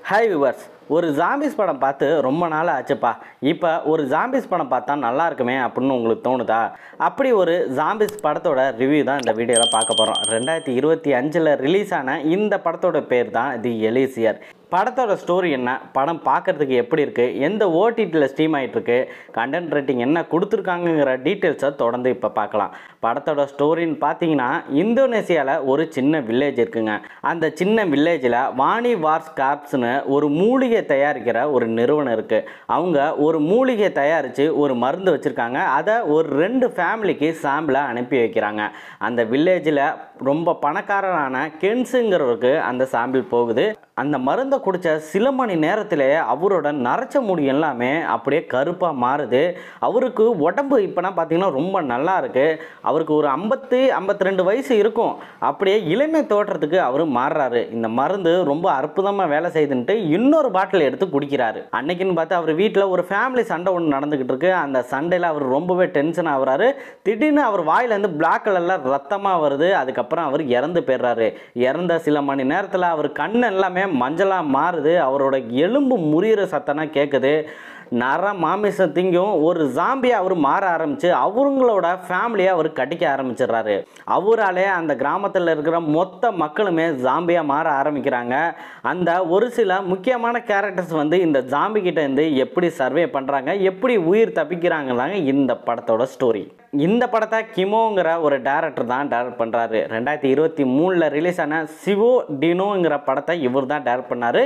Hi viewers, ஒரு zombies படம் பார்த்து ரொம்ப நாள் ஆச்சுப்பா. இப்போ ஒரு ஜாம்பிஸ் படம் பார்த்தா நல்லா இருக்குமே அப்படின்னு உங்களுக்கு தோணுதா? அப்படி ஒரு ஜாம்பிஸ் படத்தோட ரிவ்யூ தான் இந்த வீடியோவில் பார்க்க போகிறோம். 2025 ரிலீஸ் ஆன இந்த படத்தோட பேர் தான் தி எலிசியர். படத்தோட ஸ்டோரி என்ன, படம் பார்க்குறதுக்கு எப்படி இருக்குது, எந்த ஓடிடியில் ஸ்ட்ரீம் ஆகிட்டுருக்கு, கண்டென்ட் ரேட்டிங் என்ன கொடுத்துருக்காங்கங்கிற டீட்டெயில்ஸை தொடர்ந்து இப்போ பார்க்கலாம். படத்தோட ஸ்டோரின்னு பார்த்தீங்கன்னா, இந்தோனேசியாவில் ஒரு சின்ன வில்லேஜ் இருக்குங்க. அந்த சின்ன வில்லேஜில் வாணி வார்ஸ் கார்ப்ஸ்னு ஒரு மூலிகை தயாரிக்கிற ஒரு நிறுவனம் இருக்குது. அவங்க ஒரு மூலிகை தயாரித்து ஒரு மருந்து வச்சுருக்காங்க. அதை ஒரு 2 ஃபேமிலிக்கு சாம்பிளை அனுப்பி வைக்கிறாங்க. அந்த வில்லேஜில் ரொம்ப பணக்காரரான கென்ஸுங்கிறவருக்கு அந்த சாம்பிள் போகுது. அந்த மருந்தை குடித்த சில மணி நேரத்திலே அவரோட நரைச்ச முடி எல்லாமே அப்படியே கருப்பாக மாறுது. அவருக்கு உடம்பு இப்போனா பார்த்தீங்கன்னா ரொம்ப நல்லா இருக்குது. அவருக்கு ஒரு 52 வயசு இருக்கும். அப்படியே இளமை தோற்றத்துக்கு அவர் மாறுறாரு. இந்த மருந்து ரொம்ப அற்புதமாக வேலை செய்துன்ட்டு இன்னொரு பாட்டில் எடுத்து குடிக்கிறாரு. அன்னைக்குன்னு பார்த்து அவர் வீட்டில் ஒரு ஃபேமிலி சண்டை ஒன்று நடந்துக்கிட்டு இருக்கு. அந்த சண்டையில் அவர் ரொம்பவே டென்ஷன் ஆகுறாரு. திடீர்னு அவர் வாயிலேருந்து பிளாக் கலரில் ரத்தமாக வருது. அதுக்கப்புறம் அவர் இறந்து போயிடுறாரு. இறந்த சில மணி நேரத்தில் அவர் கண் எல்லாமே மஞ்சளாக மாறுது. அவரோட எலும்பு முறிகிற சத்தம்னா கேட்குது. நர மாமிசம் திங்கும் ஒரு ஜாம்பியை அவர் மாற ஆரம்பித்து அவங்களோட ஃபேமிலியை அவர் கடிக்க ஆரம்பிச்சிடுறாரு. அவராலே அந்த கிராமத்தில் இருக்கிற மொத்த மக்களுமே ஜாம்பியாக மாற ஆரம்பிக்கிறாங்க. அந்த ஒரு சில முக்கியமான கேரக்டர்ஸ் வந்து இந்த ஜாம்பி கிட்ட இருந்து எப்படி சர்வே பண்ணுறாங்க, எப்படி உயிர் தப்பிக்கிறாங்களாங்க இந்த படத்தோட ஸ்டோரி. இந்த படத்தை கிமோங்கிற ஒரு டைரக்டர் தான் டைரக்ட் பண்ணுறாரு. 2023 ரிலீஸ் ஆன சிவோ டினோங்கிற படத்தை இவர் தான் டைரக்ட் பண்ணார்.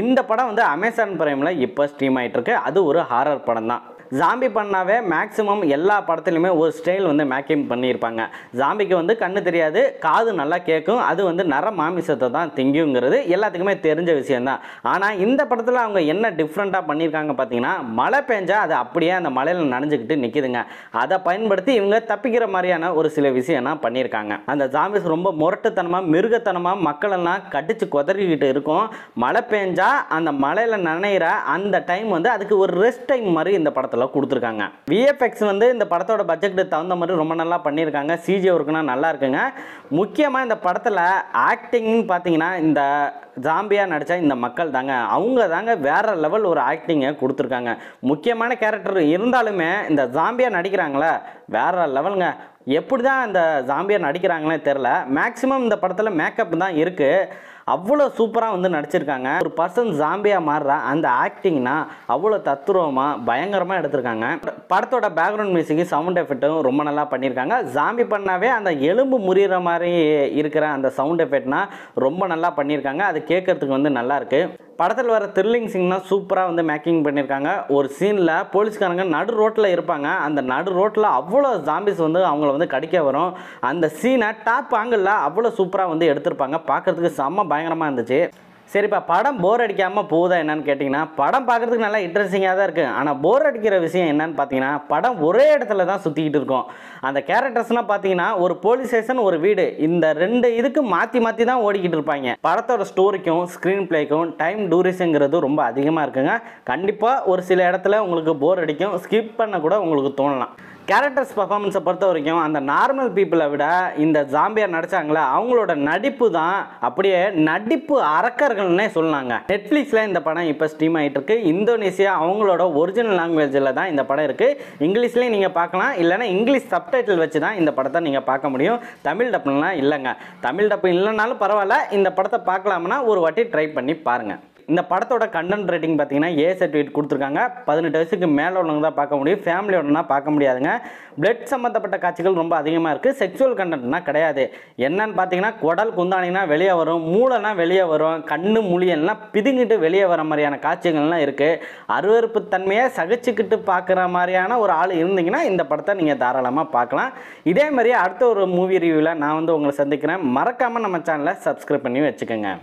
இந்த படம் வந்து அமேசான் பிரைமில் இப்போ ஸ்ட்ரீம் ஆகிட்டு இருக்கு. அது ஒரு ஹாரர் படம் தான். ஜாம்பி பண்ணாவே மேக்ஸிமம் எல்லா படத்துலையுமே ஒரு ஸ்டைல் வந்து மேக்கிங் பண்ணியிருப்பாங்க. ஜாம்பிக்கு வந்து கண்ணு தெரியாது, காது நல்லா கேட்கும், அது வந்து நர மாமிசத்தை தான் திங்குங்கிறது எல்லாத்துக்குமே தெரிஞ்ச விஷயந்தான். ஆனால் இந்த படத்தில் அவங்க என்ன டிஃப்ரெண்ட்டாக பண்ணியிருக்காங்க பார்த்தீங்கன்னா, மழை பெஞ்சா அது அப்படியே அந்த மழையில் நனைஞ்சுக்கிட்டு நிற்கிதுங்க. அதை பயன்படுத்தி இவங்க தப்பிக்கிற மாதிரியான ஒரு சில விஷயம்லாம் பண்ணியிருக்காங்க. அந்த ஜாம்பிஸ் ரொம்ப முரட்டுத்தனமாக மிருகத்தனமாக மக்களெல்லாம் கடிச்சு கொதறிக்கிட்டு இருக்கும். மழை பெஞ்சா அந்த மழையில் நனைகிற அந்த டைம் வந்து அதுக்கு ஒரு ரெஸ்ட் டைம் மாதிரி இந்த படத்தில் கொடுத்துருக்காங்க. விஎஃப்எக்ஸ் வந்து இந்த படத்தோட பட்ஜெட்டுக்கு தகுந்த மாதிரி ரொம்ப நல்லா பண்ணியிருக்காங்க. சிஜி ஒர்க்குனா நல்லா இருக்குங்க. முக்கியமாக இந்த படத்தில் ஆக்டிங்னு பார்த்தீங்கன்னா, இந்த ஜாம்பியாக நடித்தா இந்த மக்கள் தாங்க, அவங்க தாங்க வேற லெவல் ஒரு ஆக்டிங்கை கொடுத்துருக்காங்க. முக்கியமான கேரக்டர் இருந்தாலுமே இந்த ஜாம்பியாக நடிக்கிறாங்களே வேற லெவலுங்க. எப்படி தான் இந்த ஜாம்பியாக நடிக்கிறாங்களே தெரில. மேக்ஸிமம் இந்த படத்தில் மேக்கப் தான் இருக்குது. அவ்வளோ சூப்பராக வந்து நடிச்சிருக்காங்க. ஒரு பர்சன் ஜாம்பியாக மாறுற அந்த ஆக்டிங்னா அவ்வளோ தத்துரூபமாக பயங்கரமாக எடுத்திருக்காங்க. படத்தோட பேக்ரவுண்ட் மியூசிக்கும் சவுண்ட் எஃபெக்ட்டும் ரொம்ப நல்லா பண்ணியிருக்காங்க. ஜாம்பி பண்ணாவே அந்த எலும்பு முறிகிற மாதிரி இருக்கிற அந்த சவுண்ட் எஃபெக்ட்னா ரொம்ப நல்லா பண்ணியிருக்காங்க. அது கேட்கறதுக்கு வந்து நல்லா இருக்குது. படத்தில் வர த்ரில்லிங் சீன்னா சூப்பராக வந்து மேக்கிங் பண்ணியிருக்காங்க. ஒரு சீனில் போலீஸ்காரங்க நடு ரோட்டில் இருப்பாங்க. அந்த நடு ரோட்டில் அவ்வளோ ஜாம்பிஸ் வந்து அவங்கள வந்து கடிக்க வரும். அந்த சீனை டாப் ஆங்கிளில் அவ்வளோ சூப்பராக வந்து எடுத்திருப்பாங்க. பார்க்குறதுக்கு செம்ம பயங்கரமாக இருந்துச்சு. சரிப்பா, படம் போர் அடிக்காமல் போகுதா என்னன்னு கேட்டிங்கன்னா, படம் பார்க்குறதுக்கு நல்லா இன்ட்ரெஸ்டிங்காக தான் இருக்குது. ஆனால் போர் அடிக்கிற விஷயம் என்னன்னு பார்த்தீங்கன்னா, படம் ஒரே இடத்துல தான் சுற்றிக்கிட்டு இருக்கும். அந்த கேரக்டர்ஸ்லாம் பார்த்தீங்கன்னா, ஒரு போலீஸ் ஸ்டேஷன், ஒரு வீடு, இந்த 2 இதுக்கு மாற்றி மாற்றி தான் ஓடிக்கிட்டு இருப்பாங்க. படத்தோட ஸ்டோரிக்கும் ஸ்க்ரீன் பிளேக்கும் டைம் டூரேஷனுங்கிறது ரொம்ப அதிகமாக இருக்குங்க. கண்டிப்பாக ஒரு சில இடத்துல உங்களுக்கு போர் அடிக்கும், ஸ்கிப் பண்ண கூட உங்களுக்கு தோணலாம். கேரக்டர்ஸ் பர்ஃபார்மன்ஸை பொறுத்த வரைக்கும் அந்த நார்மல் பீப்புளை விட இந்த ஜாம்பியாக நடித்தாங்களே அவங்களோட நடிப்பு தான் அப்படியே நடிப்பு அரக்கர்கள்னே சொல்லாங்க. நெட்ஃப்ளிக்ஸில் இந்த படம் இப்போ ஸ்ட்ரீம் ஆகிட்டு இருக்கு. இந்தோனேசியா அவங்களோட ஒரிஜினல் லாங்குவேஜில் தான் இந்த படம் இருக்குது. இங்கிலீஷ்லேயும் நீங்கள் பார்க்கலாம், இல்லைனா இங்கிலீஷ் சப்டைட்டில் வச்சு தான் இந்த படத்தை நீங்கள் பார்க்க முடியும். தமிழ் டப்புலாம் இல்லைங்க. தமிழ் டப்பு இல்லைனாலும் பரவாயில்ல, இந்த படத்தை பார்க்கலாம்னா ஒரு வாட்டி ட்ரை பண்ணி பாருங்கள். இந்த படத்தோட கண்டென்ட் ரேட்டிங் பார்த்தீங்கன்னா ஏ சர்டிஃபிகேட் கொடுத்துருக்காங்க. 18 வயசுக்கு மேலே உள்ளவங்க தான் பார்க்க முடியும், ஃபேமிலியோடனா பார்க்க முடியாதுங்க. பிளட் சம்மந்தப்பட்ட காட்சிகள் ரொம்ப அதிகமாக இருக்குது. செக்ஷுவல் கண்டென்ட்னா கிடையாது. என்னன்னு பார்த்தீங்கன்னா, குடல் குந்தானினா வெளியே வரும், மூளைனா வெளியே வரும், கண்ணு முழியெல்லாம் பிதுங்கிட்டு வெளியே வர மாதிரியான காட்சிகள்லாம் இருக்குது. அருவருப்பு தன்மையை சகிச்சுக்கிட்டு பார்க்குற மாதிரியான ஒரு ஆள் இருந்தீங்கன்னா இந்த படத்தை நீங்கள் தாராளமாக பார்க்கலாம். இதே மாதிரி அடுத்த ஒரு மூவி ரிவ்யூவில் நான் வந்து உங்களை சந்திக்கிறேன். மறக்காமல் நம்ம சேனலை சப்ஸ்கிரைப் பண்ணி வச்சுக்கோங்க.